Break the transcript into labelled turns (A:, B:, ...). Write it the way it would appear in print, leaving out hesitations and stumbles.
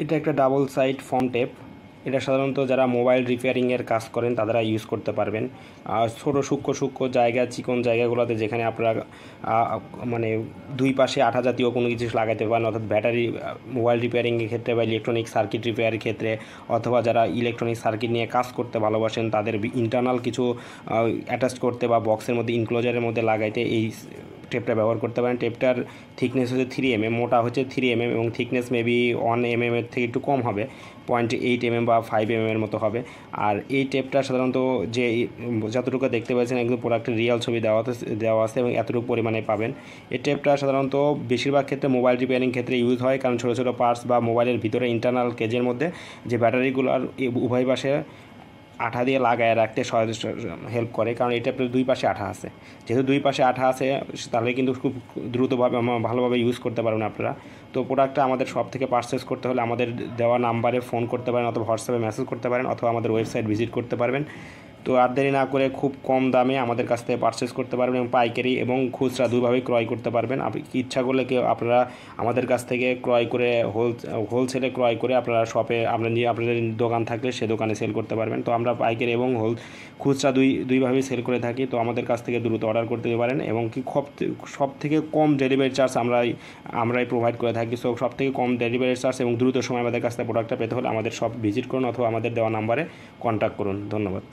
A: এটা একটা double side foam tape. এটা সাধারণত যারা মোবাইল রিপেয়ারিংয়ের কাজ করেন তারা ইউজ করতে পারবেন। আর ছোটো সূক্ষ্ম জায়গা, চিকন জায়গাগুলোতে যেখানে আপনারা মানে দুই পাশে আঠা জাতীয় কোনো কিছু লাগাতে পারেন, অর্থাৎ ব্যাটারি মোবাইল রিপেয়ারিংয়ের ক্ষেত্রে বা ইলেকট্রনিক সার্কিট রিপেয়ারের ক্ষেত্রে, অথবা যারা ইলেকট্রনিক সার্কিট নিয়ে কাজ করতে ভালোবাসেন তাদের ইন্টারনাল কিছু অ্যাটাচ করতে বা বক্সের মধ্যে ইনক্লোজারের মধ্যে লাগাইতে এই টেপটা ব্যবহার করতে পারেন। টেপটার থিকনেস হচ্ছে 3 mm, মোটা হচ্ছে 3 mm এবং থিকনেস মেবি 1 mm এর থেকে একটু কম হবে, 0.8 mm বা 5 mm এর মতো হবে। আর এই টেপটা সাধারণত যে যতটুকু দেখতে পাচ্ছেন একদম প্রোডাক্টের রিয়াল ছবি দেওয়া আছে এবং এতটুকু পরিমাণে পাবেন। এই টেপটা সাধারণত বেশিরভাগ ক্ষেত্রে মোবাইল রিপেয়ারিং ক্ষেত্রে ইউজ হয়, কারণ ছোটো ছোটো পার্টস বা মোবাইলের ভিতরে ইন্টারনাল কেজের মধ্যে যে ব্যাটারিগুলোর উভয় পাশে আঠা দিয়ে লাগায় রাখতে হেল্প করে, কারণ এটা দুই পাশে আঠা আছে। যেহেতু দুই পাশে আঠা আছে তাহলে কিন্তু খুব দ্রুতভাবে ভালোভাবে ইউজ করতে পারবেন আপনারা। তো প্রোডাক্টটা আমাদের সব থেকে পারচেস করতে হলে আমাদের দেওয়া নাম্বারে ফোন করতে পারেন, অথবা হোয়াটসঅ্যাপে মেসেজ করতে পারেন, অথবা আমাদের ওয়েবসাইট ভিজিট করতে পারবেন। তো আর দেরি না করে খুব কম দামে আমাদের কাছ থেকে পারচেস করতে পারবেন এবং পাইকারি এবং খুচরা দুইভাবেই ক্রয় করতে পারবেন। ইচ্ছা করলে কেউ আপনারা আমাদের কাছ থেকে ক্রয় করে হোলসেলে ক্রয় করে আপনারা শপে আপনাদের দোকান থাকলে সে দোকানে সেল করতে পারবেন। তো আমরা পাইকারি এবং খুচরা দুইভাবেই সেল করে থাকি। তো আমাদের কাছ থেকে দ্রুত অর্ডার করতে পারেন এবং কি সব থেকে কম ডেলিভারি চার্জ আমরাই প্রোভাইড করে থাকি। সব থেকে কম ডেলিভারি চার্জ এবং দ্রুত সময় আমাদের কাছ থেকে প্রোডাক্টটা পেতে হলে আমাদের শপ ভিজিট করুন অথবা আমাদের দেওয়া নাম্বারে কন্ট্যাক্ট করুন। ধন্যবাদ।